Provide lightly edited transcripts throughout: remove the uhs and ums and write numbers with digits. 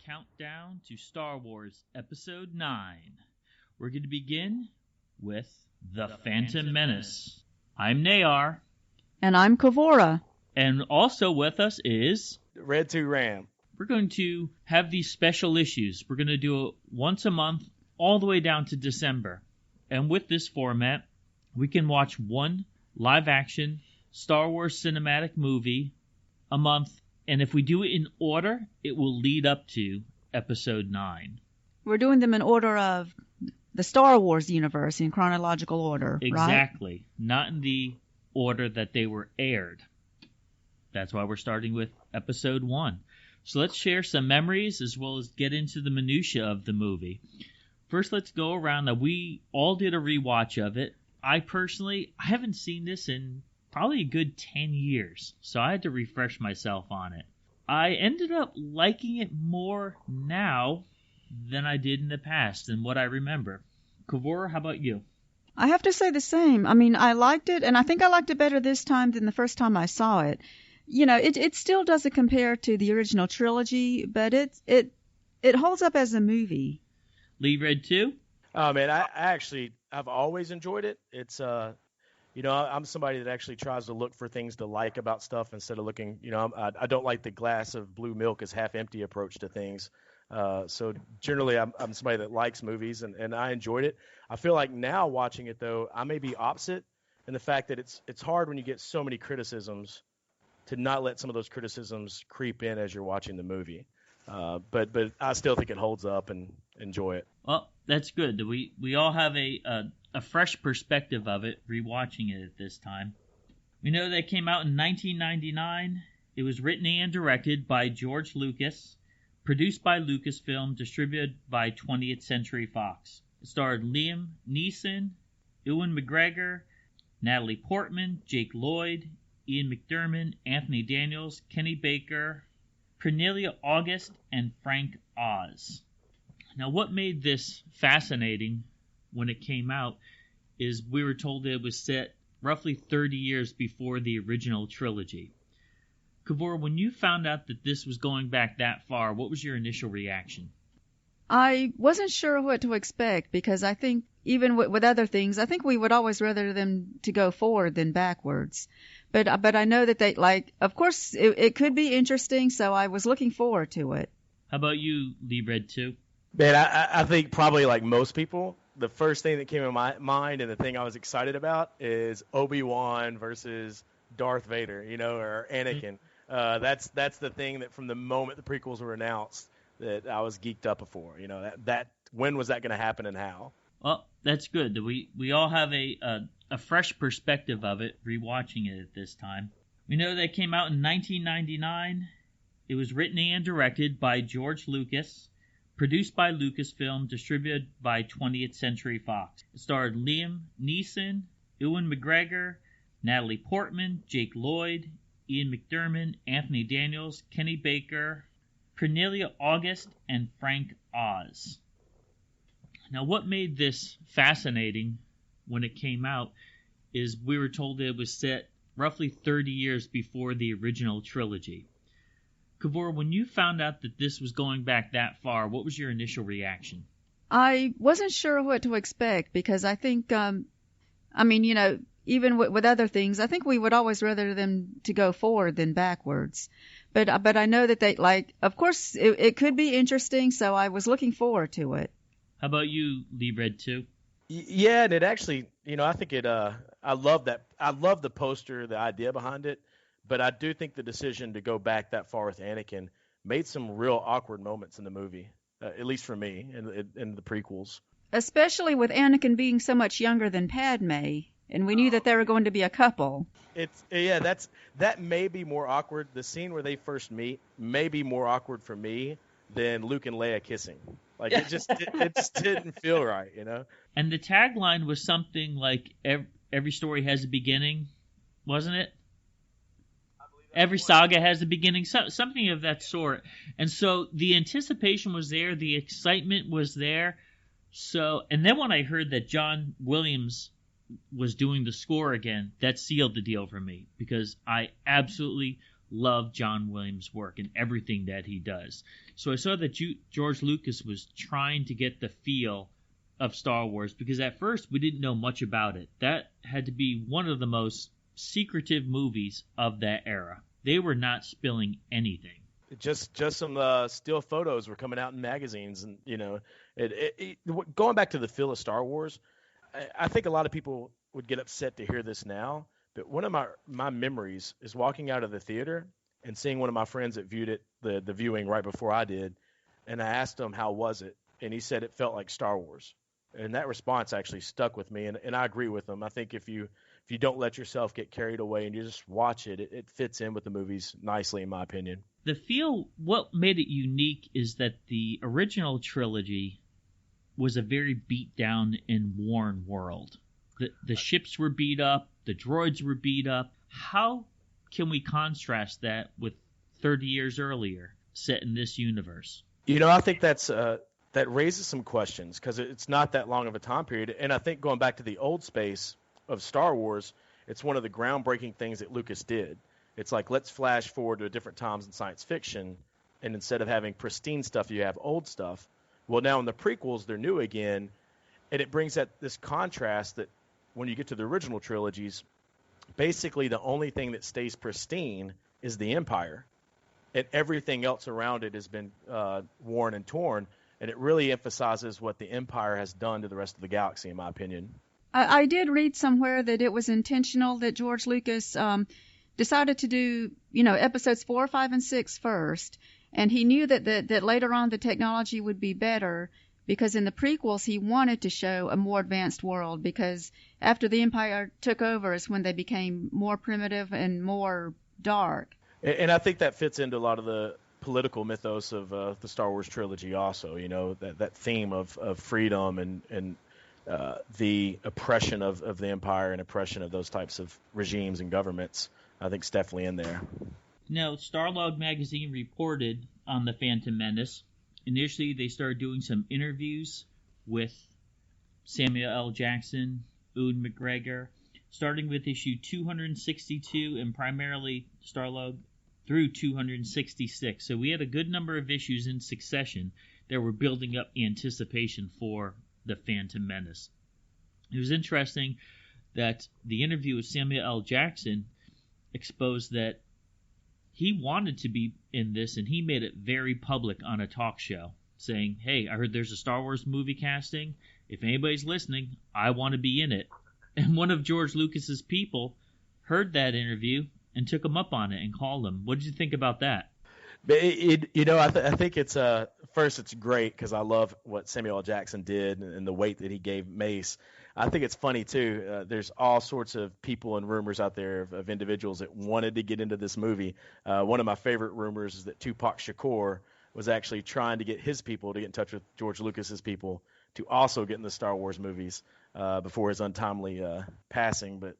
countdown to Star Wars Episode 9. We're going to begin with The Phantom Menace. I'm Nayr. And I'm Kavura. And also with us is... Red 2 Ram. We're going to have these special issues. We're going to do it once a month, all the way down to December. And with this format, we can watch one live-action Star Wars cinematic movie a month. And if we do it in order, it will lead up to Episode 9. We're doing them in order of the Star Wars universe, in chronological order, Exactly. Right? Not in the order that they were aired. That's why we're starting with Episode 1. So let's share some memories as well as get into the minutia of the movie. First, let's go around. Now, we all did a rewatch of it. I haven't seen this in probably a good 10 years, so I had to refresh myself on it. I ended up liking it more now than I did in the past and what I remember. Kavura, how about you? I have to say the same. I mean, I liked it, and I think I liked it better this time than the first time I saw it. You know, it still doesn't compare to the original trilogy, but it holds up as a movie. Lee read too? Oh man, I've always enjoyed it. It's I'm somebody that actually tries to look for things to like about stuff instead of looking, I don't like the glass of blue milk is half empty approach to things. So generally I'm somebody that likes movies and I enjoyed it. I feel like now watching it though, I may be opposite in the fact that it's hard when you get so many criticisms to not let some of those criticisms creep in as you're watching the movie. But I still think it holds up and enjoy it. Well, that's good. We all have a fresh perspective of it, rewatching it at this time. We know that it came out in 1999. It was written and directed by George Lucas, produced by Lucasfilm, distributed by 20th Century Fox. It starred Liam Neeson, Ewan McGregor, Natalie Portman, Jake Lloyd, Ian McDiarmid, Anthony Daniels, Kenny Baker, Cornelia August, and Frank Oz. Now, what made this fascinating when it came out is we were told that it was set roughly 30 years before the original trilogy. Kavura, when you found out that this was going back that far, what was your initial reaction? I wasn't sure what to expect because I think even with other things, I think we would always rather them to go forward than backwards. But I know that of course, it could be interesting, so I was looking forward to it. How about you, Lee Red 2? Man, I think probably like most people, the first thing that came in my mind and the thing I was excited about is Obi-Wan versus Darth Vader, or Anakin. That's the thing that from the moment the prequels were announced that I was geeked up for. That when was that going to happen and how? Well, that's good. We all have a fresh perspective of it, rewatching it at this time. We know that it came out in 1999. It was written and directed by George Lucas, produced by Lucasfilm, distributed by 20th Century Fox. It starred Liam Neeson, Ewan McGregor, Natalie Portman, Jake Lloyd, Ian McDiarmid, Anthony Daniels, Kenny Baker, Cornelia August, and Frank Oz. Now, what made this fascinating when it came out is we were told that it was set roughly 30 years before the original trilogy. Kavura, when you found out that this was going back that far, what was your initial reaction? I wasn't sure what to expect because I think, even with other things, I think we would always rather them to go forward than backwards. But I know that of course, it could be interesting, so I was looking forward to it. How about you, Lee Red 2? Yeah, and it actually, I think it. I love that. I love the poster, the idea behind it. But I do think the decision to go back that far with Anakin made some real awkward moments in the movie, at least for me, in the prequels. Especially with Anakin being so much younger than Padme, and we knew that they were going to be a couple. That may be more awkward. The scene where they first meet may be more awkward for me than Luke and Leia kissing. Like it just didn't feel right, And the tagline was something like every story has a beginning, wasn't it? Every saga has a beginning, something of that sort. And so the anticipation was there, the excitement was there. So, and then when I heard that John Williams was doing the score again, that sealed the deal for me because I absolutely love John Williams' work and everything that he does. So I saw that George Lucas was trying to get the feel of Star Wars, because at first we didn't know much about it. That had to be one of the most secretive movies of that era. They were not spilling anything. Just some still photos were coming out in magazines, and going back to the feel of Star Wars, I think a lot of people would get upset to hear this now, but one of my memories is walking out of the theater and seeing one of my friends that viewed it, the viewing right before I did, and I asked him how was it, and he said it felt like Star Wars. And that response actually stuck with me, and I agree with him. I think if you don't let yourself get carried away and you just watch it, it fits in with the movies nicely, in my opinion. The feel, what made it unique is that the original trilogy was a very beat down and worn world. The ships were beat up, the droids were beat up. How can we contrast that with 30 years earlier, set in this universe? I think that raises some questions, because it's not that long of a time period. And I think going back to the old space of Star Wars, it's one of the groundbreaking things that Lucas did. It's like, let's flash forward to different times in science fiction, and instead of having pristine stuff, you have old stuff. Well, now in the prequels, they're new again, and it brings that this contrast that when you get to the original trilogies, basically the only thing that stays pristine is the Empire, and everything else around it has been worn and torn. And it really emphasizes what the Empire has done to the rest of the galaxy, in my opinion. I did read somewhere that it was intentional that George Lucas decided to do, episodes 4, 5, and 6 first. And he knew that later on the technology would be better, because in the prequels he wanted to show a more advanced world, because after the Empire took over is when they became more primitive and more dark. And I think that fits into a lot of the political mythos of the Star Wars trilogy also, that theme of freedom and the oppression of the Empire and oppression of those types of regimes and governments, I think is definitely in there. Now, Starlog magazine reported on the Phantom Menace. Initially, they started doing some interviews with Samuel L. Jackson, Ewan McGregor, starting with issue 262 and primarily Starlog through 266. So we had a good number of issues in succession that were building up anticipation for the Phantom Menace. It was interesting that the interview with Samuel L. Jackson exposed that he wanted to be in this, and he made it very public on a talk show, saying, hey, I heard there's a Star Wars movie casting. If anybody's listening, I want to be in it. And one of George Lucas's people heard that interview and took him up on it and called him. What did you think about that? I think it's first, it's great because I love what Samuel L. Jackson did and the weight that he gave Mace. I think it's funny too. There's all sorts of people and rumors out there of individuals that wanted to get into this movie. One of my favorite rumors is that Tupac Shakur was actually trying to get his people to get in touch with George Lucas's people to also get in the Star Wars movies before his untimely passing. But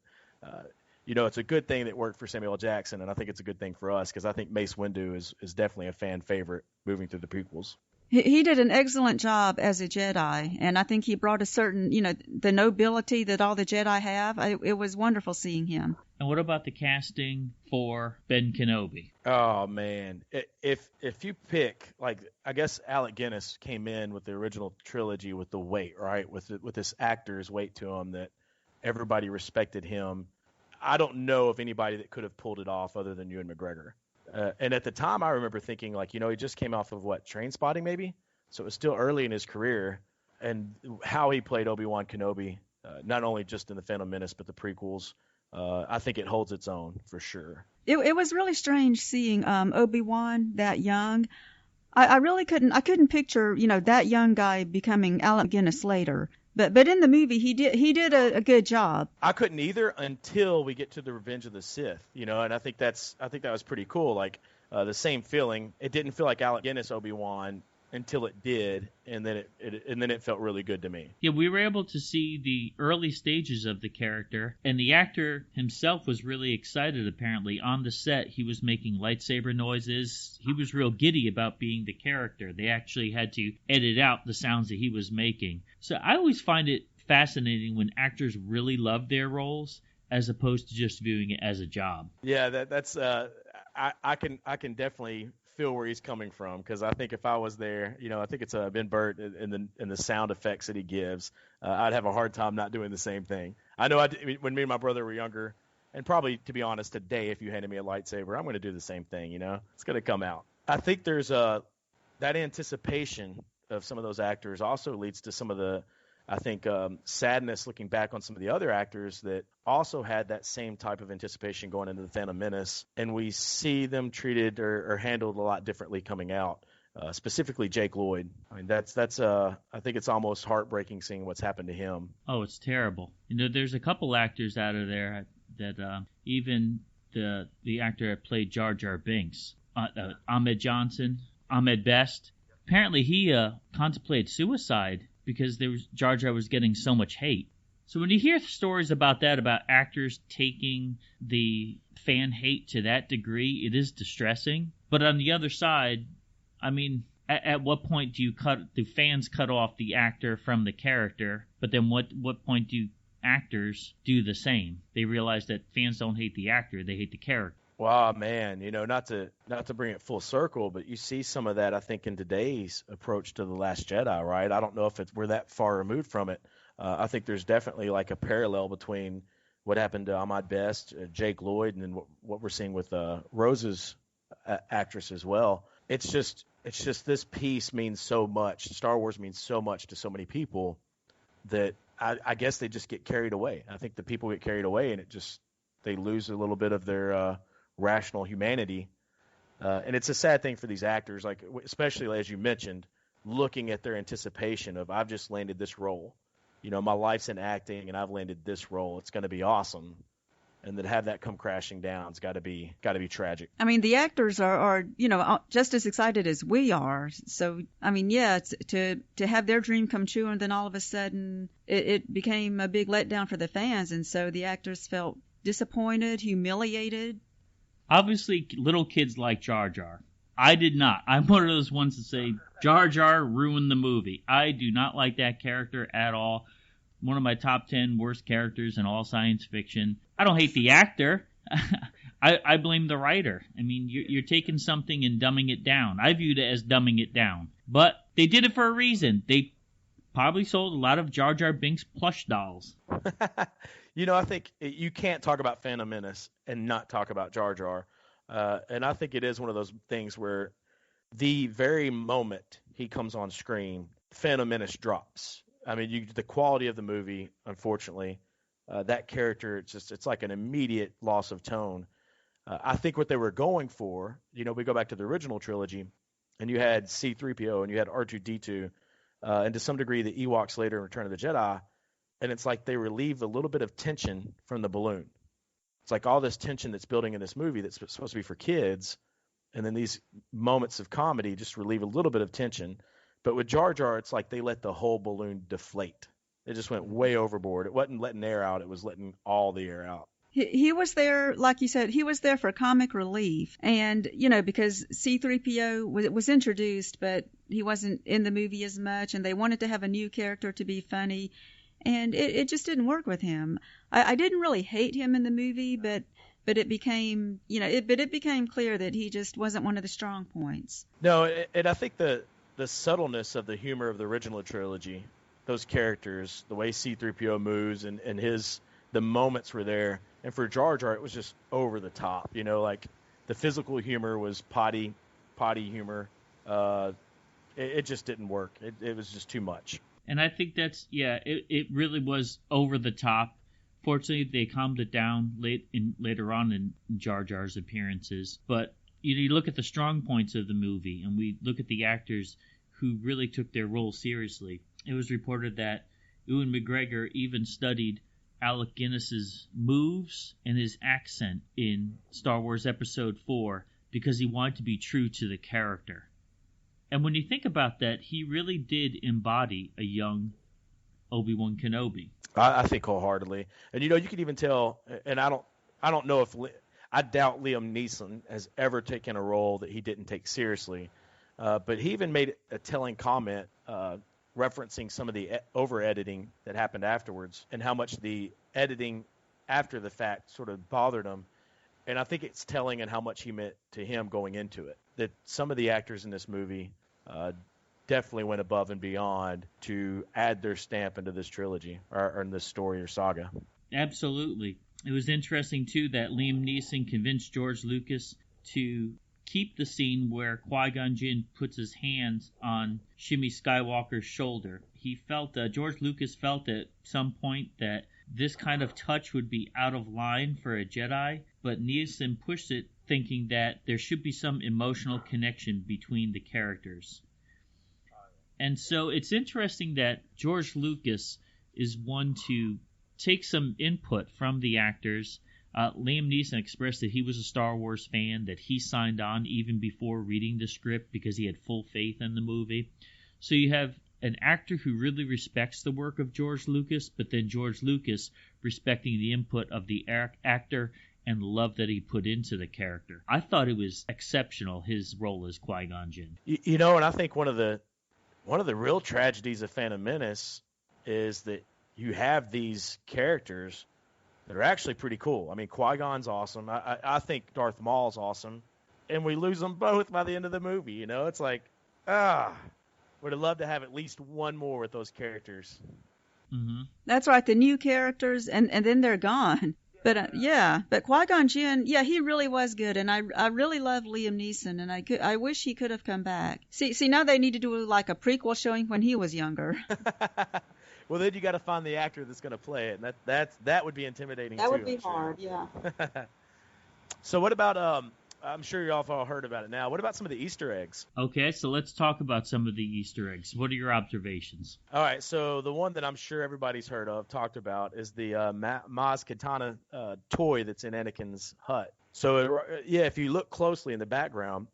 it's a good thing that worked for Samuel L. Jackson, and I think it's a good thing for us because I think Mace Windu is definitely a fan favorite moving through the prequels. He did an excellent job as a Jedi, and I think he brought a certain, the nobility that all the Jedi have. It was wonderful seeing him. And what about the casting for Ben Kenobi? Oh, man. If you pick, I guess Alec Guinness came in with the original trilogy with the weight, right? With this actor's weight to him that everybody respected him. I don't know of anybody that could have pulled it off other than Ewan McGregor. And at the time, I remember thinking, he just came off of Trainspotting maybe? So it was still early in his career. And how he played Obi-Wan Kenobi, not only just in The Phantom Menace, but the prequels, I think it holds its own for sure. It was really strange seeing Obi-Wan that young. I really couldn't picture, that young guy becoming Alec Guinness later. But in the movie, he did a good job. I couldn't either until we get to the Revenge of the Sith, and I think that was pretty cool. The same feeling. It didn't feel like Alec Guinness Obi-Wan until it did, and then it felt really good to me. Yeah, we were able to see the early stages of the character, and the actor himself was really excited. Apparently, on the set, he was making lightsaber noises. He was real giddy about being the character. They actually had to edit out the sounds that he was making. So I always find it fascinating when actors really love their roles as opposed to just viewing it as a job. Yeah, that's. I can definitely feel where he's coming from, because I think if I was there, I think it's Ben Burt in the sound effects that he gives, I'd have a hard time not doing the same thing. I know when me and my brother were younger, and probably, to be honest, today if you handed me a lightsaber, I'm going to do the same thing. It's going to come out. I think there's that anticipation of some of those actors also leads to some of the, I think, sadness looking back on some of the other actors that also had that same type of anticipation going into the Phantom Menace, and we see them treated or handled a lot differently coming out. Specifically Jake Lloyd. I mean, that's I think it's almost heartbreaking seeing what's happened to him. Oh, it's terrible. There's a couple actors out of there that even the actor that played Jar Jar Binks, Ahmed Best. Apparently he contemplated suicide because Jar Jar was getting so much hate. So when you hear stories about that, about actors taking the fan hate to that degree, it is distressing. But on the other side, I mean, at what point do fans cut off the actor from the character? But then what point do actors do the same? They realize that fans don't hate the actor, they hate the character. Wow, man, not to bring it full circle, but you see some of that, I think, in today's approach to The Last Jedi, right? I don't know if we're that far removed from it. I think there's definitely like a parallel between what happened to Ahmad Best, Jake Lloyd, and then what we're seeing with Rose's actress as well. It's just this piece means so much. Star Wars means so much to so many people that I guess they just get carried away. I think the people get carried away, and they lose a little bit of their rational humanity. And it's a sad thing for these actors, like especially as you mentioned, looking at their anticipation of, I've just landed this role. My life's in acting, and I've landed this role. It's going to be awesome. And then have that come crashing down, it's got to be tragic. I mean, the actors are just as excited as we are. So, I mean, yeah, to have their dream come true, and then all of a sudden it became a big letdown for the fans, and so the actors felt disappointed, humiliated. Obviously, little kids like Jar Jar. I did not. I'm one of those ones that say Jar Jar ruined the movie. I do not like that character at all. One of my top 10 worst characters in all science fiction. I don't hate the actor. I blame the writer. I mean, you're taking something and dumbing it down. I viewed it as dumbing it down. But they did it for a reason. They probably sold a lot of Jar Jar Binks plush dolls. I think you can't talk about Phantom Menace and not talk about Jar Jar. And I think it is one of those things where the very moment he comes on screen, Phantom Menace drops. I mean, the quality of the movie, unfortunately, that character, it's like an immediate loss of tone. I think what they were going for, we go back to the original trilogy, and you had C-3PO and you had R2-D2, and to some degree the Ewoks later in Return of the Jedi, and it's like they relieve a little bit of tension from the balloon. It's like all this tension that's building in this movie that's supposed to be for kids, and then these moments of comedy just relieve a little bit of tension. But with Jar Jar, it's like they let the whole balloon deflate. It just went way overboard. It wasn't letting air out. It was letting all the air out. He was there, like you said, he was there for comic relief. And, because C-3PO was introduced, but he wasn't in the movie as much, and they wanted to have a new character to be funny. And it just didn't work with him. I didn't really hate him in the movie, but it became, it became clear that he just wasn't one of the strong points. No, and I think the subtleness of the humor of the original trilogy, those characters, the way C-3PO moves and the moments were there. And for Jar Jar, it was just over the top, like the physical humor was potty humor. It just didn't work. It was just too much. And I think it really was over the top. Fortunately, they calmed it down later on in Jar Jar's appearances. But you look at the strong points of the movie, and we look at the actors who really took their role seriously. It was reported that Ewan McGregor even studied Alec Guinness's moves and his accent in Star Wars Episode 4 because he wanted to be true to the character. And when you think about that, he really did embody a young Obi-Wan Kenobi. I think wholeheartedly. And you can even tell, and I don't know if I doubt Liam Neeson has ever taken a role that he didn't take seriously. But he even made a telling comment referencing some of the over-editing that happened afterwards and how much the editing after the fact sort of bothered him. And I think it's telling in how much he meant to him going into it. That some of the actors in this movie definitely went above and beyond to add their stamp into this trilogy or in this story or saga. Absolutely. It was interesting, too, that Liam Neeson convinced George Lucas to keep the scene where Qui-Gon Jinn puts his hands on Shmi Skywalker's shoulder. George Lucas felt at some point that this kind of touch would be out of line for a Jedi, but Neeson pushed it, thinking that there should be some emotional connection between the characters. And so it's interesting that George Lucas is one to take some input from the actors. Liam Neeson expressed that he was a Star Wars fan, that he signed on even before reading the script because he had full faith in the movie. So you have an actor who really respects the work of George Lucas, but then George Lucas respecting the input of the actor and the love that he put into the character. I thought it was exceptional, his role as Qui-Gon Jinn. You know, and I think one of the real tragedies of Phantom Menace is that you have these characters that are actually pretty cool. I mean, Qui-Gon's awesome. I think Darth Maul's awesome. And we lose them both by the end of the movie, you know? It's like, would have loved to have at least one more with those characters. Mm-hmm. That's right, the new characters, and then they're gone. But but Qui-Gon Jinn, he really was good, and I really love Liam Neeson, and I wish he could have come back. See, now they need to do like a prequel showing when he was younger. Well, then you got to find the actor that's going to play it, and that would be intimidating. That would be hard, yeah. So what about I'm sure y'all have all heard about it now. What about some of the Easter eggs? Okay, so let's talk about some of the Easter eggs. What are your observations? All right, so the one that I'm sure everybody's talked about, is the Maz Kanata toy that's in Anakin's hut. So, if you look closely in the background,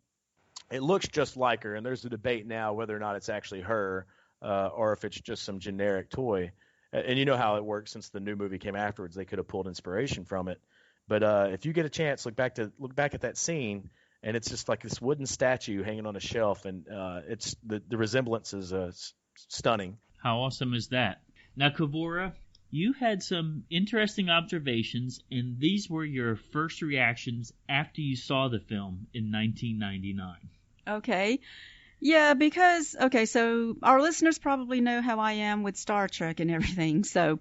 it looks just like her, and there's a debate now whether or not it's actually her or if it's just some generic toy. And you know how it works since the new movie came afterwards. They could have pulled inspiration from it. But if you get a chance, look back at that scene, and it's just like this wooden statue hanging on a shelf, and it's the resemblance is stunning. How awesome is that? Now, Kavura, you had some interesting observations, and these were your first reactions after you saw the film in 1999. Okay. Yeah, because, so our listeners probably know how I am with Star Trek and everything. So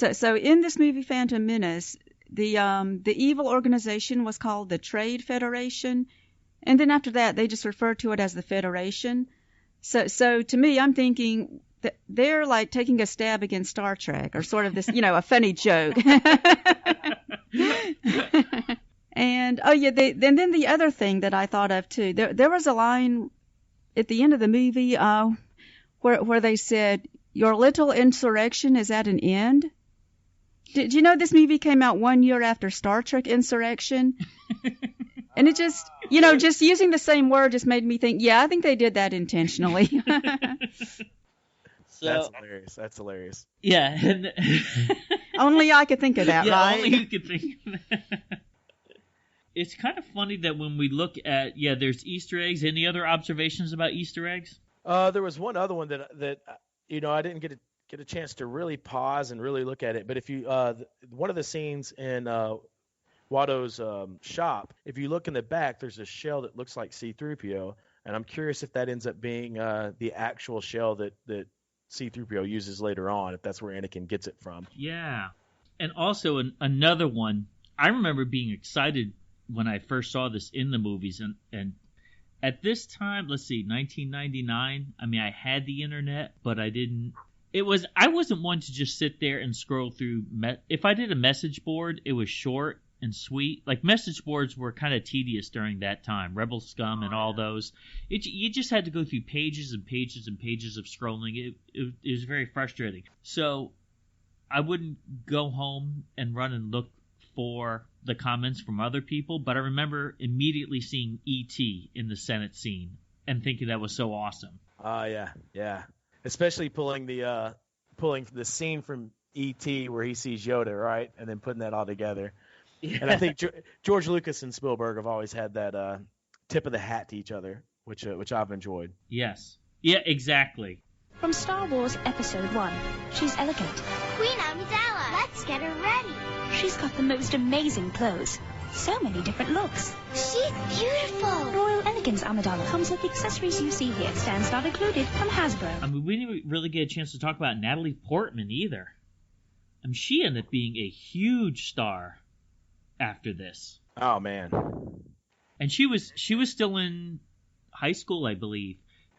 in this movie, Phantom Menace, the evil organization was called the Trade Federation, and then after that they just referred to it as the Federation. So to me, I'm thinking that they're like taking a stab against Star Trek, or sort of this, a funny joke. And then the other thing that I thought of too, there was a line at the end of the movie where they said, "Your little insurrection is at an end." Did you know this movie came out 1 year after Star Trek Insurrection? And it just, just using the same word just made me think, I think they did that intentionally. That's hilarious. Yeah. Only I could think of that, right? Only you could think of that. It's kind of funny that when we look at, there's Easter eggs. Any other observations about Easter eggs? There was one other one that I didn't get a chance to really pause and really look at it. But if you one of the scenes in Watto's shop, if you look in the back, there's a shell that looks like C-3PO, and I'm curious if that ends up being the actual shell that C-3PO uses later on, if that's where Anakin gets it from. Yeah. And also another one, I remember being excited when I first saw this in the movies, and at this time, let's see, 1999, I mean, I had the internet, but I didn't. I wasn't one to just sit there and scroll through. If I did a message board, it was short and sweet. Like, message boards were kind of tedious during that time. Rebel Scum and all those. You just had to go through pages and pages and pages of scrolling. It was very frustrating. So I wouldn't go home and run and look for the comments from other people, but I remember immediately seeing E.T. in the Senate scene and thinking that was so awesome. Yeah. Especially pulling the scene from E.T. where he sees Yoda, right, and then putting that all together. Yeah. And I think George Lucas and Spielberg have always had that tip of the hat to each other, which I've enjoyed. Yes. Yeah, exactly. From Star Wars Episode 1, she's elegant. Queen Amidala, let's get her ready. She's got the most amazing clothes. So many different looks. She's beautiful. Royal Elegance Amidala comes with the accessories you see here, stands not included, from Hasbro. I mean, we didn't really get a chance to talk about Natalie Portman either. I mean, she ended up being a huge star after this. Oh man. And she was still in high school, I believe.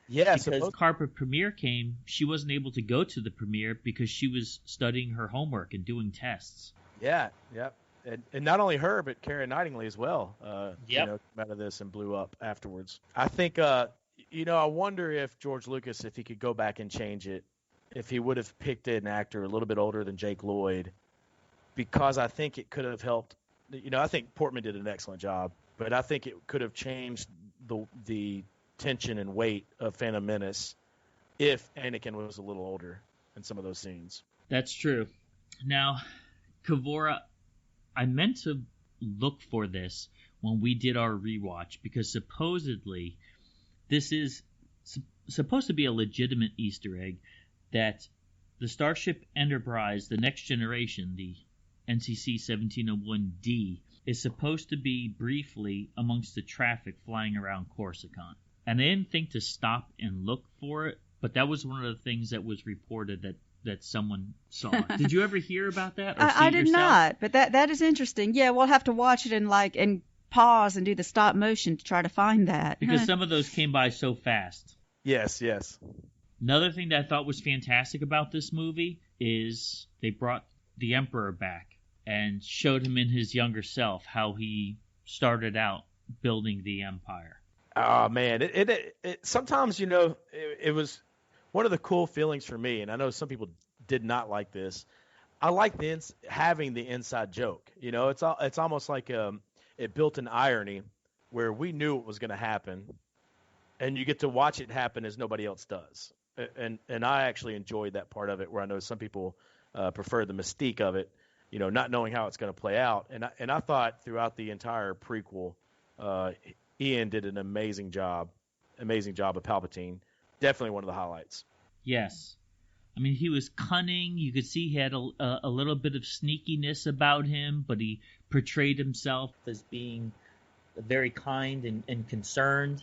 Yeah, because carpet premiere came, she wasn't able to go to the premiere because she was studying her homework and doing tests. Yeah, yep. And not only her, but Keira Knightley as well. Came out of this and blew up afterwards. I think, I wonder if George Lucas, if he could go back and change it, if he would have picked an actor a little bit older than Jake Lloyd, because I think it could have helped. I think Portman did an excellent job, but I think it could have changed the tension and weight of Phantom Menace if Anakin was a little older in some of those scenes. That's true. Now, Kavura, I meant to look for this when we did our rewatch because supposedly this is supposed to be a legitimate Easter egg that the Starship Enterprise, the Next Generation, the NCC 1701D, is supposed to be briefly amongst the traffic flying around Coruscant. And I didn't think to stop and look for it, but that was one of the things that was reported that someone saw. Did you ever hear about that? Or I did not, but that is interesting. Yeah, we'll have to watch it and pause and do the stop motion to try to find that. Because some of those came by so fast. Yes. Another thing that I thought was fantastic about this movie is they brought the Emperor back and showed him in his younger self how he started out building the Empire. Oh man, it sometimes it was one of the cool feelings for me, and I know some people did not like this. I like having the inside joke. It's almost like it built an irony where we knew it was going to happen, and you get to watch it happen as nobody else does. And I actually enjoyed that part of it, where I know some people prefer the mystique of it, not knowing how it's going to play out. And I thought throughout the entire prequel, Ian did an amazing job of Palpatine. Definitely one of the highlights. Yes. I mean, he was cunning. You could see he had a little bit of sneakiness about him, but he portrayed himself as being very kind and concerned.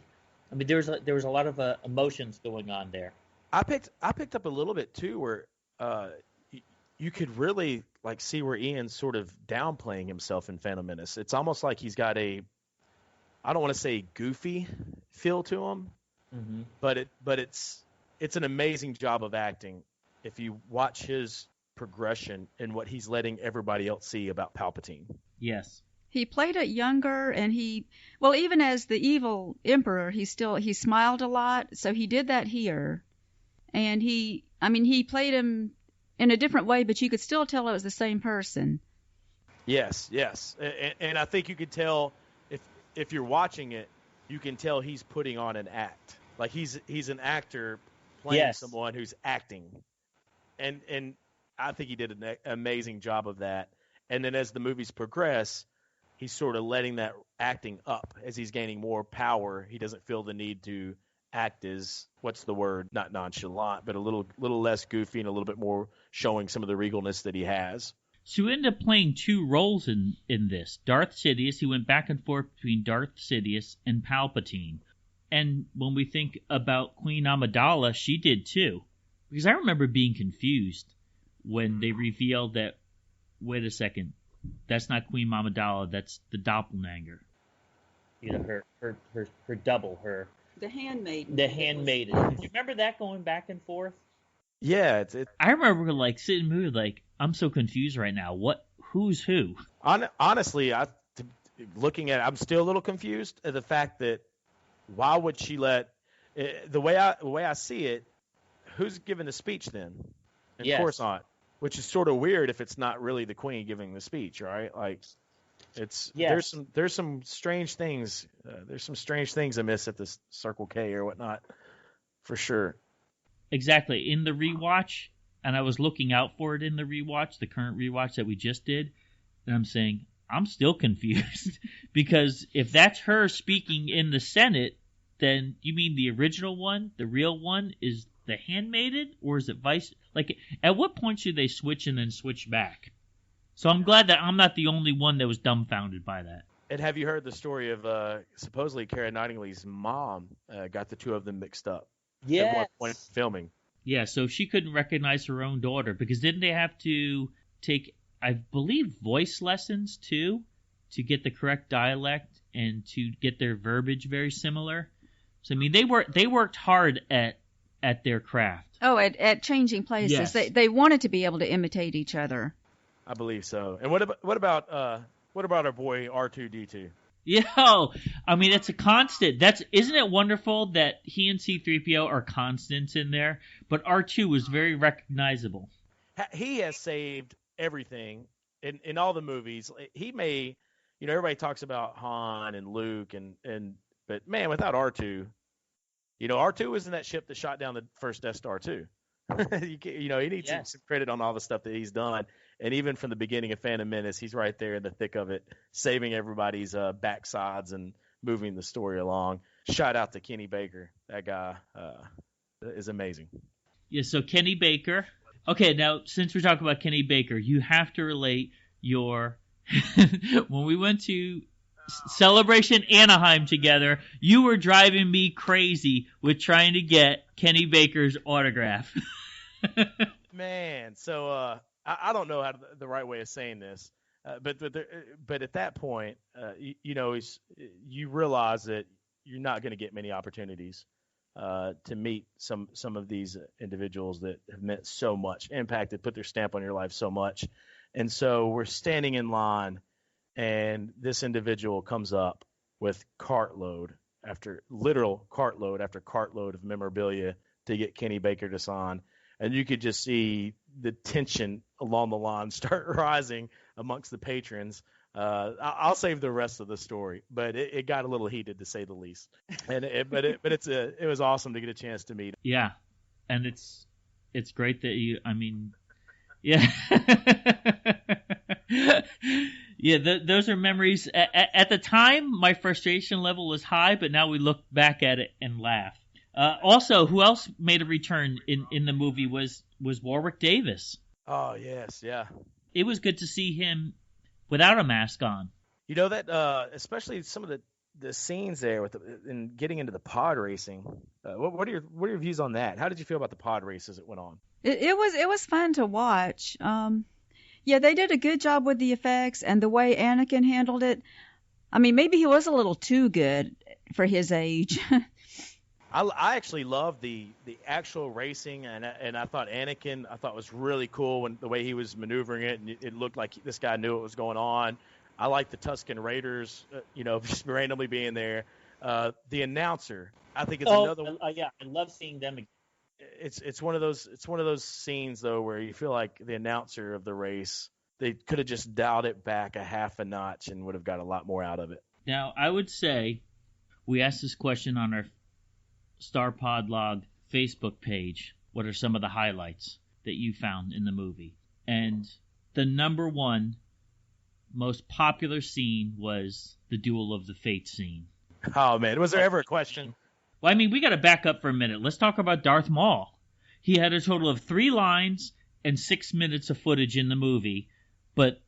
I mean, there was a lot of emotions going on there. I picked up a little bit too, where you could really see where Ian's sort of downplaying himself in Phantom Menace. It's almost like he's got I don't want to say goofy feel to him, but it's an amazing job of acting if you watch his progression and what he's letting everybody else see about Palpatine. Yes. He played it younger, and even as the evil Emperor, he smiled a lot, so he did that here. And he played him in a different way, but you could still tell it was the same person. Yes. And I think you could tell if you're watching it, you can tell he's putting on an act. Like he's an actor playing someone who's acting. And I think he did an amazing job of that. And then as the movies progress, he's sort of letting that acting up as he's gaining more power. He doesn't feel the need to act as, what's the word, not nonchalant, but a little less goofy and a little bit more showing some of the regalness that he has. So he ended up playing two roles in this. Darth Sidious, he went back and forth between Darth Sidious and Palpatine. And when we think about Queen Amidala, she did too. Because I remember being confused when they revealed that, wait a second, that's not Queen Amidala, that's the doppelganger. Her double, the handmaiden. The handmaiden. Do you remember that going back and forth? Yeah, I remember sitting in the movie I'm so confused right now. Who's who? Honestly, looking at it, I'm still a little confused at the fact that why would she let the way I see it, who's giving the speech then? In Coruscant, which is sort of weird if it's not really the queen giving the speech, right? There's some strange things. There's some strange things amiss at this Circle K or whatnot, for sure. Exactly. In the rewatch, and I was looking out for it in the rewatch, the current rewatch that we just did, and I'm saying, I'm still confused. Because if that's her speaking in the Senate, then you mean the original one, the real one, is the handmaiden? Or is it vice? At what point should they switch and then switch back? So I'm glad that I'm not the only one that was dumbfounded by that. And have you heard the story of supposedly Keira Knightley's mom got the two of them mixed up at one point filming? Yeah, so she couldn't recognize her own daughter because didn't they have to take, I believe, voice lessons too to get the correct dialect and to get their verbiage very similar? So I mean, they worked hard at their craft. Oh, at changing places. Yes. They wanted to be able to imitate each other. I believe so. And what about our boy R2D2? Yeah, I mean, it's a constant. Isn't it wonderful that he and C-3PO are constants in there? But R2 was very recognizable. He has saved everything in all the movies. He may, everybody talks about Han and Luke but man, without R2, R2 was in that ship that shot down the first Death Star too. He needs some credit on all the stuff that he's done. And even from the beginning of Phantom Menace, he's right there in the thick of it, saving everybody's backsides and moving the story along. Shout out to Kenny Baker. That guy is amazing. Yeah, so Kenny Baker. Okay, now, since we're talking about Kenny Baker, you have to relate your... when we went to Celebration Anaheim together, you were driving me crazy with trying to get Kenny Baker's autograph. Man, so... I don't know the right way of saying this, but at that point, you realize that you're not going to get many opportunities to meet some of these individuals that have meant so much, impacted, put their stamp on your life so much. And so we're standing in line, and this individual comes up with literal cartload after cartload of memorabilia to get Kenny Baker to sign. And you could just see the tension along the line start rising amongst the patrons. I'll save the rest of the story, but it got a little heated to say the least. And it was awesome to get a chance to meet him. Yeah, and it's great that you. I mean, yeah, yeah. Those are memories. At the time, my frustration level was high, but now we look back at it and laugh. Also, who else made a return in the movie was Warwick Davis. Oh, yes, yeah. It was good to see him without a mask on. That especially some of the scenes there in getting into the pod racing. What are your views on that? How did you feel about the pod race as it went on? It was fun to watch. Yeah, they did a good job with the effects and the way Anakin handled it. I mean, maybe he was a little too good for his age. I actually loved the actual racing, and I thought Anakin was really cool when the way he was maneuvering it, and it looked like this guy knew what was going on. I like the Tusken Raiders, just randomly being there. The announcer, I think it's another one. Yeah, I love seeing them again. It's one of those scenes though where you feel like the announcer of the race, they could have just dialed it back a half a notch and would have got a lot more out of it. Now, I would say we asked this question on our Star Pod Log Facebook page. What are some of the highlights that you found in the movie? And the number one most popular scene was the Duel of the Fates scene. Oh man, was there ever a question? Well, I mean, we got to back up for a minute. Let's talk about Darth Maul. He had a total of 3 lines and 6 minutes of footage in the movie, but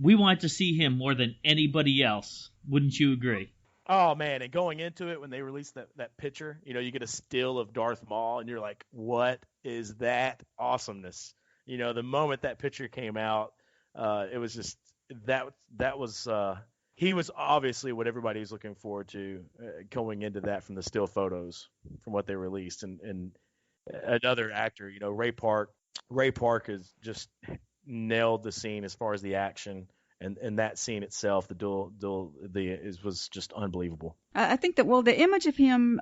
we wanted to see him more than anybody else. Wouldn't you agree? Oh, man, and going into it, when they released that picture, you get a still of Darth Maul, and you're like, what is that awesomeness? The moment that picture came out, it was just that was he was obviously what everybody was looking forward to going into that from the still photos from what they released. And another actor, Ray Park has just nailed the scene as far as the action. And that scene itself, the duel, was just unbelievable. I think that, the image of him,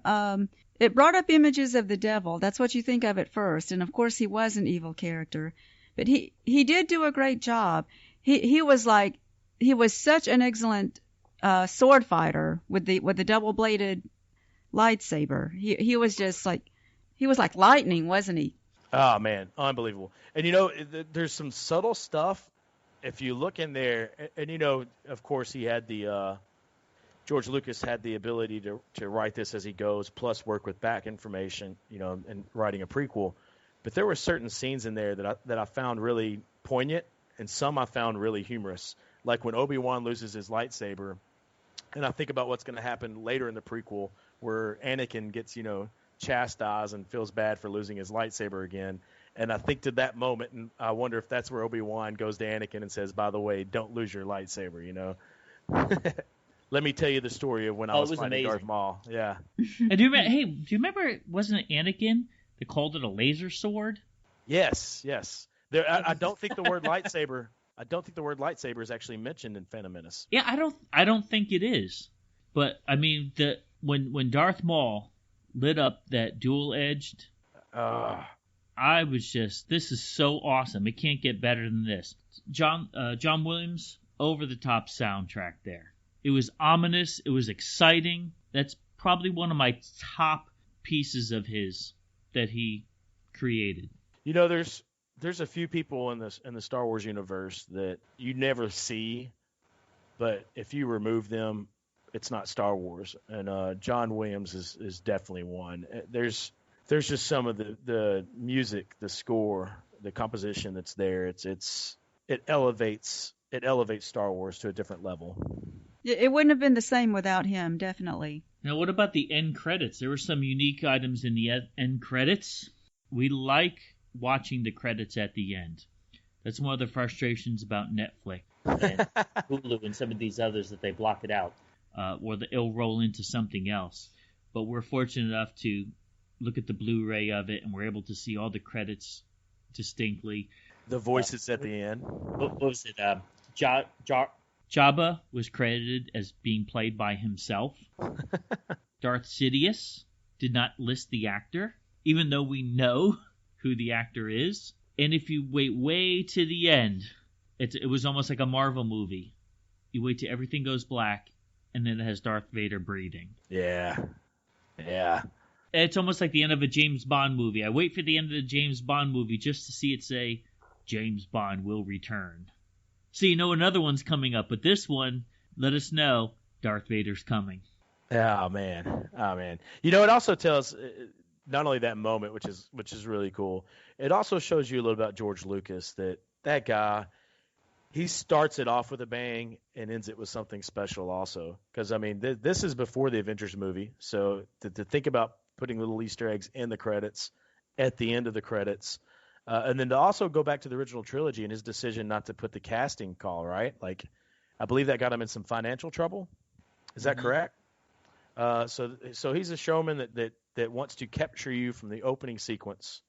it brought up images of the devil. That's what you think of at first. And of course, he was an evil character, but he did do a great job. He was such an excellent sword fighter with the double bladed lightsaber. He was just he was like lightning, wasn't he? Oh man, unbelievable. And there's some subtle stuff. If you look in there, and of course he had George Lucas had the ability to write this as he goes, plus work with back information, and writing a prequel. But there were certain scenes in there that I found really poignant, and some I found really humorous. Like when Obi-Wan loses his lightsaber, And I think about what's going to happen later in the prequel where Anakin gets, chastised and feels bad for losing his lightsaber again. And I think to that moment, and I wonder if that's where Obi-Wan goes to Anakin and says, by the way, don't lose your lightsaber, Let me tell you the story of when I was fighting Darth Maul. Yeah. And do you remember, wasn't it Anakin that called it a laser sword? Yes. I don't think the word lightsaber. I don't think the word lightsaber is actually mentioned in Phantom Menace. Yeah, I don't think it is. But I mean, when Darth Maul lit up that dual-edged, I was just, this is so awesome. It can't get better than this. John Williams, over-the-top soundtrack there. It was ominous. It was exciting. That's probably one of my top pieces of his that he created. There's a few people in the Star Wars universe that you never see, but if you remove them, it's not Star Wars. And John Williams is definitely one. There's just some of the music, the score, the composition that's there. It elevates Star Wars to a different level. It wouldn't have been the same without him, definitely. Now, what about the end credits? There were some unique items in the end credits. We like watching the credits at the end. That's one of the frustrations about Netflix and Hulu and some of these others, that they block it out, or it'll roll into something else. But we're fortunate enough to look at the Blu-ray of it, and we're able to see all the credits distinctly. The voices at the end. What was it? Jabba was credited as being played by himself. Darth Sidious did not list the actor, even though we know who the actor is. And if you wait way to the end, it was almost like a Marvel movie. You wait till everything goes black, and then it has Darth Vader breathing. Yeah. It's almost like the end of a James Bond movie. I wait for the end of the James Bond movie just to see it say, James Bond will return. So you know another one's coming up, but this one, let us know Darth Vader's coming. Oh man. It also tells not only that moment, which is really cool. It also shows you a little about George Lucas, that guy, he starts it off with a bang and ends it with something special also. Because, I mean, this is before the Avengers movie. So to think about putting little Easter eggs in the credits, at the end of the credits, and then to also go back to the original trilogy and his decision not to put the casting call, right? Like, I believe that got him in some financial trouble. Is that correct? So he's a showman that wants to capture you from the opening sequence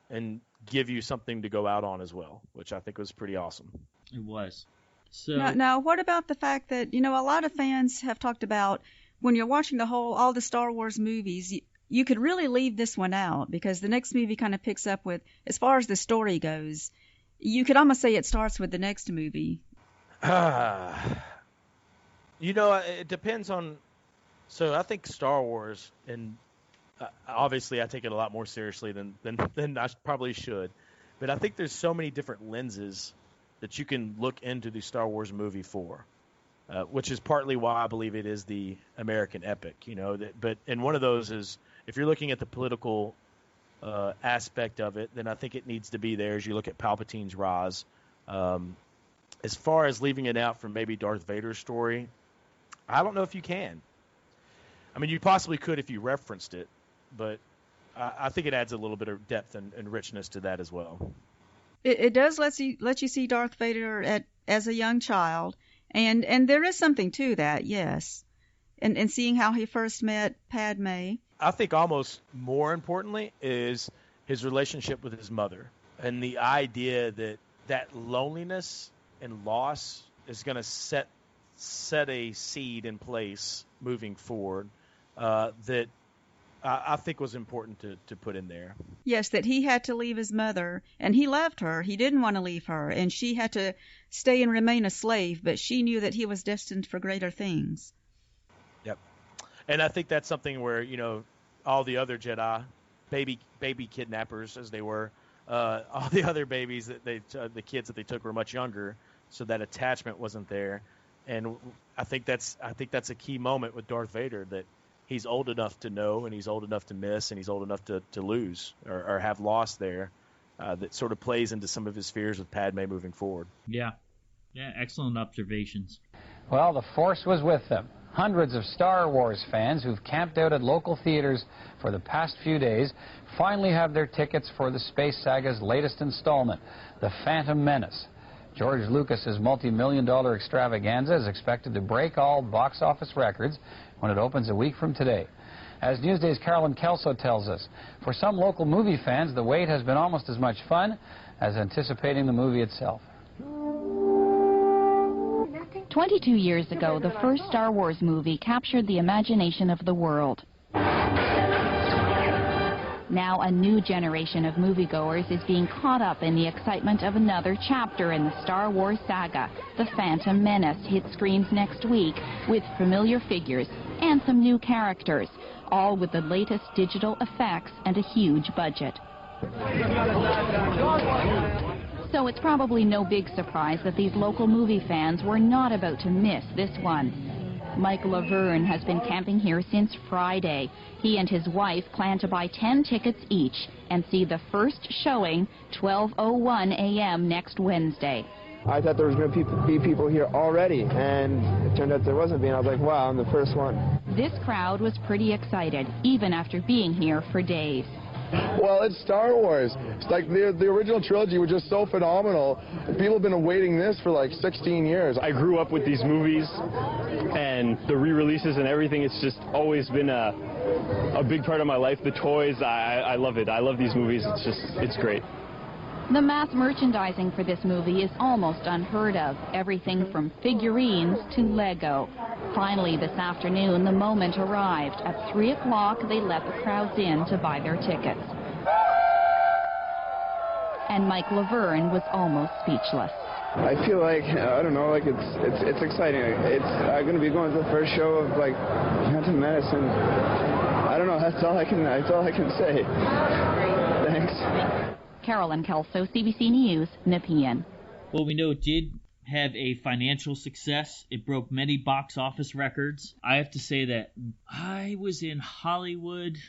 and give you something to go out on as well, which I think was pretty awesome. It was. So Now, what about the fact that, a lot of fans have talked about when you're watching all the Star Wars movies, you could really leave this one out because the next movie kind of picks up with, as far as the story goes, you could almost say it starts with the next movie. It depends on. So I think Star Wars, and obviously I take it a lot more seriously than I probably should, but I think there's so many different lenses that you can look into the Star Wars movie for, which is partly why I believe it is the American epic. And one of those is, if you're looking at the political aspect of it, then I think it needs to be there as you look at Palpatine's rise. As far as leaving it out from maybe Darth Vader's story, I don't know if you can. I mean, you possibly could if you referenced it, but I think it adds a little bit of depth and richness to that as well. It does let you see Darth Vader as a young child, and there is something to that, yes. And seeing how he first met Padme. I think almost more importantly is his relationship with his mother, and the idea that loneliness and loss is going to set a seed in place moving forward that I think was important to put in there. Yes, that he had to leave his mother, and he loved her. He didn't want to leave her, and she had to stay and remain a slave, but she knew that he was destined for greater things. Yep. And I think that's something where, all the other Jedi, baby kidnappers as they were, all the other babies the kids that they took were much younger, so that attachment wasn't there. And I think that's a key moment with Darth Vader, that he's old enough to know, and he's old enough to miss, and he's old enough to lose or have lost there. That sort of plays into some of his fears with Padme moving forward. Yeah, excellent observations. Well, the Force was with them. Hundreds of Star Wars fans who've camped out at local theaters for the past few days finally have their tickets for the space saga's latest installment, The Phantom Menace. George Lucas's multi-million-dollar extravaganza is expected to break all box office records when it opens a week from today. As Newsday's Carolyn Kelso tells us, for some local movie fans, the wait has been almost as much fun as anticipating the movie itself. 22 years ago, the first Star Wars movie captured the imagination of the world. Now a new generation of moviegoers is being caught up in the excitement of another chapter in the Star Wars saga. The Phantom Menace hits screens next week with familiar figures and some new characters, all with the latest digital effects and a huge budget. So it's probably no big surprise that these local movie fans were not about to miss this one. Mike Laverne has been camping here since Friday. He and his wife plan to buy 10 tickets each and see the first showing 12:01 a.m. next Wednesday. I thought there was going to be people here already, and it turned out there wasn't being. I was like, wow, I'm the first one. This crowd was pretty excited, even after being here for days. Well, it's Star Wars. It's like the original trilogy was just so phenomenal. People have been awaiting this for like 16 years. I grew up with these movies and the re-releases and everything. It's just always been a big part of my life. The toys, I love it. I love these movies. It's great. The mass merchandising for this movie is almost unheard of. Everything from figurines to Lego. Finally, this afternoon, the moment arrived. At 3 o'clock, they let the crowds in to buy their tickets. And Mike Laverne was almost speechless. I feel like, I don't know, like it's exciting. I'm going to be going to the first show of like Phantom Menace, and I don't know, that's all I can say. Thanks. Carolyn Kelso, CBC News, Nepean. Well, we know it did have a financial success. It broke many box office records. I have to say that I was in Hollywood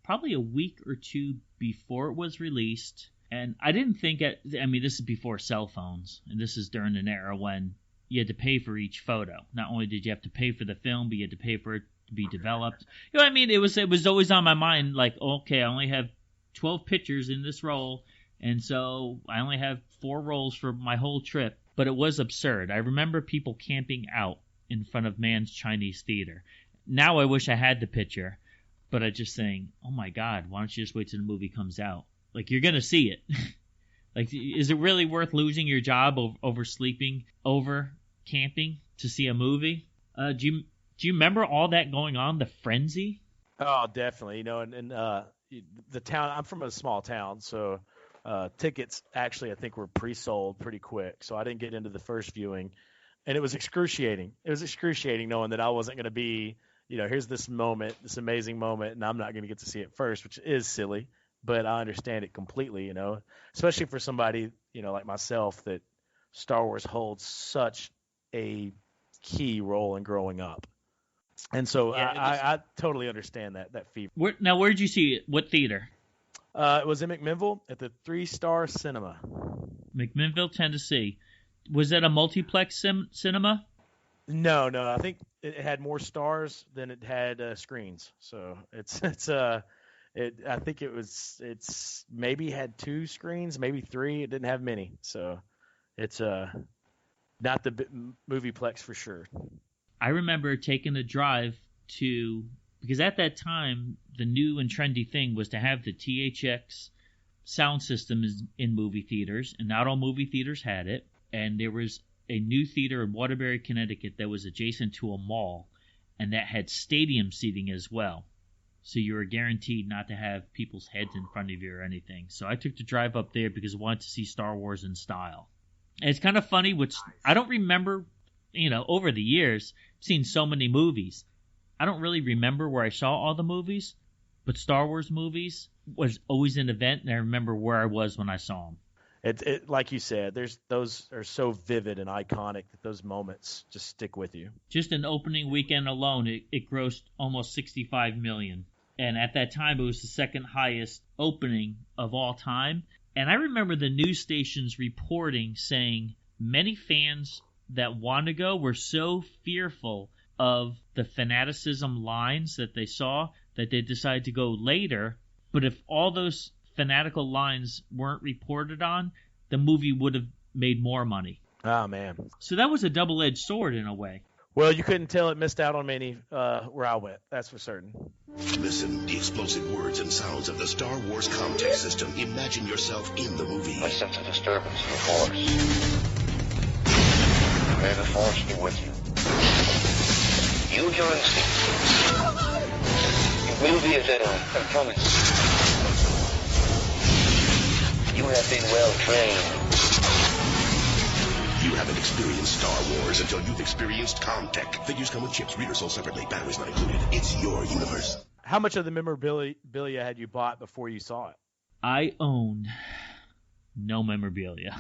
probably a week or two before it was released, and I didn't think this is before cell phones, and this is during an era when you had to pay for each photo. Not only did you have to pay for the film, but you had to pay for it to be developed. You know what I mean? It was always on my mind, like, okay, I only have 12 pictures in this roll, and so I only have 4 rolls for my whole trip. But it was absurd. I remember people camping out in front of Mann's Chinese Theater. Now I wish I had the picture, but I'm just saying, oh my God, why don't you just wait till the movie comes out? Like, you're going to see it. Like, is it really worth losing your job over sleeping, over camping to see a movie? Do you remember all that going on, the frenzy? Oh, definitely. You know, and the town, I'm from a small town, so tickets actually I think were pre-sold pretty quick, so I didn't get into the first viewing, and it was excruciating. It was excruciating knowing that I wasn't going to be, here's this moment, this amazing moment, and I'm not going to get to see it first, which is silly, but I understand it completely, especially for somebody, like myself, that Star Wars holds such a key role in growing up. And so yeah, I totally understand that fever. Where did you see it? What theater? It was in McMinnville at the 3-Star Cinema. McMinnville, Tennessee. Was that a multiplex cinema? No. I think it had more stars than it had screens. So I think it's maybe had 2 screens, maybe 3. It didn't have many. So it's not the movieplex for sure. I remember taking a drive because at that time, the new and trendy thing was to have the THX sound system in movie theaters, and not all movie theaters had it. And there was a new theater in Waterbury, Connecticut that was adjacent to a mall, and that had stadium seating as well. So you were guaranteed not to have people's heads in front of you or anything. So I took the drive up there because I wanted to see Star Wars in style. And it's kind of funny, which I don't remember, over the years, I've seen so many movies. I don't really remember where I saw all the movies, but Star Wars movies was always an event, and I remember where I was when I saw them. It like you said, those are so vivid and iconic that those moments just stick with you. Just an opening weekend alone, it grossed almost $65 million. And at that time, it was the second highest opening of all time. And I remember the news stations reporting saying many fans that want to go were so fearful of the fanaticism lines that they saw that they decided to go later. But if all those fanatical lines weren't reported on, the movie would have made more money. Oh, man. So that was a double-edged sword in a way. Well, you couldn't tell it missed out on many where I went. That's for certain. Listen, the explosive words and sounds of the Star Wars Comtech system. Imagine yourself in the movie. I sense a disturbance in the Force. May the Force be with you. Use your instincts. You will be avenged, I promise. You have been well trained. You haven't experienced Star Wars until you've experienced Comtech. Figures come with chips, readers sold separately, batteries not included. It's your universe. How much of the memorabilia had you bought before you saw it? I own no memorabilia.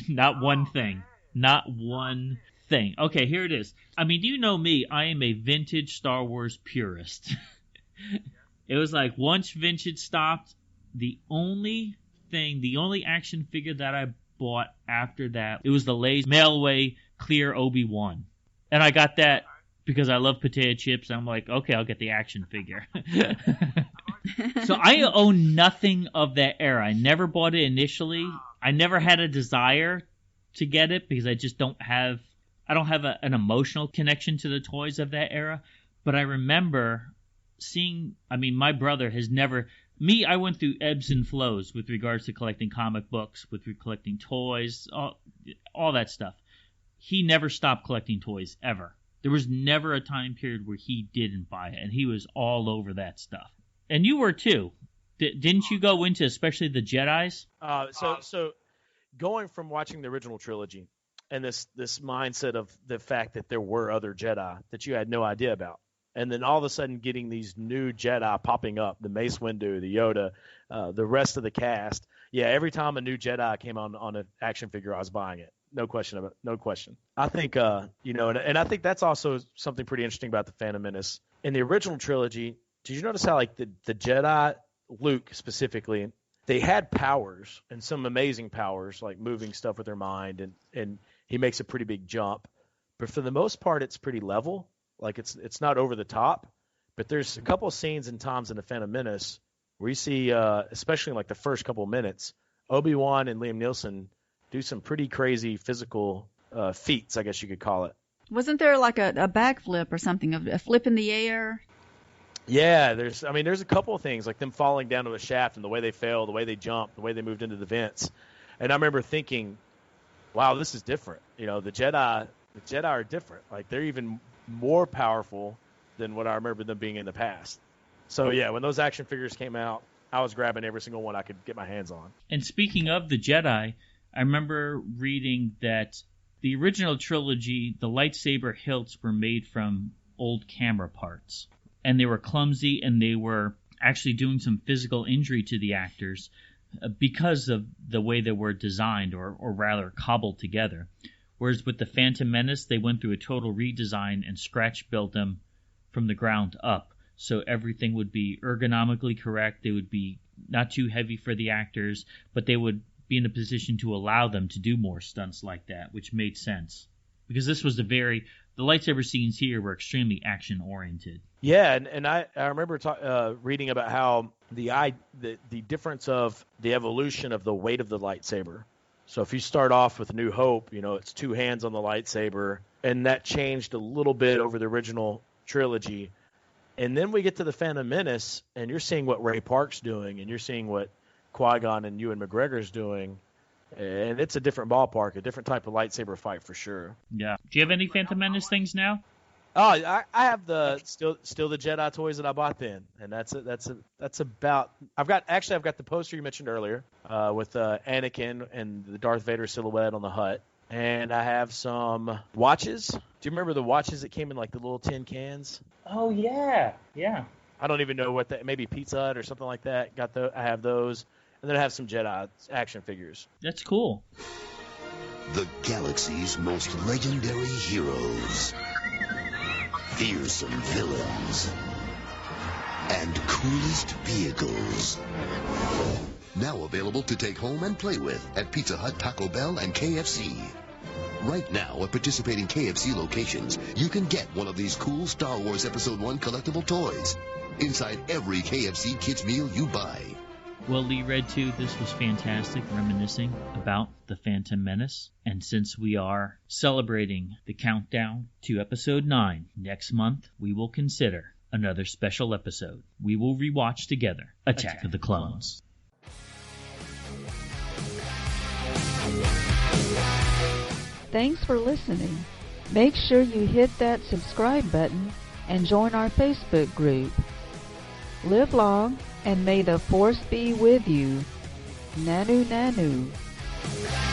Not one thing. Not one thing. Okay, here it is. I mean, do you know me? I am a vintage Star Wars purist. It was like once vintage stopped, the only action figure that I bought after that, it was the Lay's mail-away clear Obi-Wan. And I got that because I love potato chips. I'm like, okay, I'll get the action figure. So I own nothing of that era. I never bought it initially. I never had a desire to get it because I just don't have an emotional connection to the toys of that era. But I remember seeing, I mean, my brother has never... I went through ebbs and flows with regards to collecting comic books, with collecting toys, all that stuff. He never stopped collecting toys, ever. There was never a time period where he didn't buy it, and he was all over that stuff. And you were too. Didn't you go into especially the Jedis? So going from watching the original trilogy and this mindset of the fact that there were other Jedi that you had no idea about, and then all of a sudden getting these new Jedi popping up, the Mace Windu, the Yoda, the rest of the cast. Yeah, every time a new Jedi came on an action figure, I was buying it. No question about it. No question. I think, and I think that's also something pretty interesting about the Phantom Menace. In the original trilogy, did you notice how, like, the Jedi, Luke specifically, they had powers, and some amazing powers, like moving stuff with their mind, and he makes a pretty big jump. But for the most part, it's pretty level. Like, it's not over the top, but there's a couple of scenes and times in the Phantom Menace where you see, especially in like the first couple of minutes, Obi-Wan and Liam Neeson do some pretty crazy physical feats, I guess you could call it. Wasn't there like a backflip or something, a flip in the air? Yeah, there's a couple of things, like them falling down to a shaft and the way they fell, the way they jumped, the way they moved into the vents. And I remember thinking, wow, this is different. You know, the Jedi are different. Like, they're even more powerful than what I remember them being in the past. So yeah, when those action figures came out, I was grabbing every single one I could get my hands on. And speaking of the Jedi, I remember reading that the original trilogy, the lightsaber hilts were made from old camera parts. And they were clumsy, and they were actually doing some physical injury to the actors because of the way they were designed, or rather cobbled together. Whereas with the Phantom Menace, they went through a total redesign and scratch built them from the ground up. So everything would be ergonomically correct. They would be not too heavy for the actors, but they would be in a position to allow them to do more stunts like that, which made sense. Because this was the lightsaber scenes here were extremely action-oriented. Yeah, and I remember reading about how the difference of the evolution of the weight of the lightsaber. So if you start off with New Hope, it's two hands on the lightsaber, and that changed a little bit over the original trilogy. And then we get to the Phantom Menace, and you're seeing what Ray Park's doing, and you're seeing what Qui-Gon and Ewan McGregor's doing, and it's a different ballpark, a different type of lightsaber fight for sure. Yeah. Do you have any Phantom Menace things now? Oh, I have the still the Jedi toys that I bought then, and that's about. I've got the poster you mentioned earlier with Anakin and the Darth Vader silhouette on the hut, and I have some watches. Do you remember the watches that came in like the little tin cans? Oh yeah. I don't even know what that. Maybe Pizza Hut or something like that. I have those, and then I have some Jedi action figures. That's cool. The galaxy's most legendary heroes. Fearsome villains, and coolest vehicles. Now available to take home and play with at Pizza Hut, Taco Bell, and KFC. Right now, at participating KFC locations, you can get one of these cool Star Wars Episode 1 collectible toys inside every KFC kids meal you buy. Well, Lee Red 2, this was fantastic, reminiscing about The Phantom Menace. And since we are celebrating the countdown to Episode 9 next month, we will consider another special episode. We will rewatch together Attack of the Clones. Thanks for listening. Make sure you hit that subscribe button and join our Facebook group. Live long, and may the Force be with you. Nanu Nanu.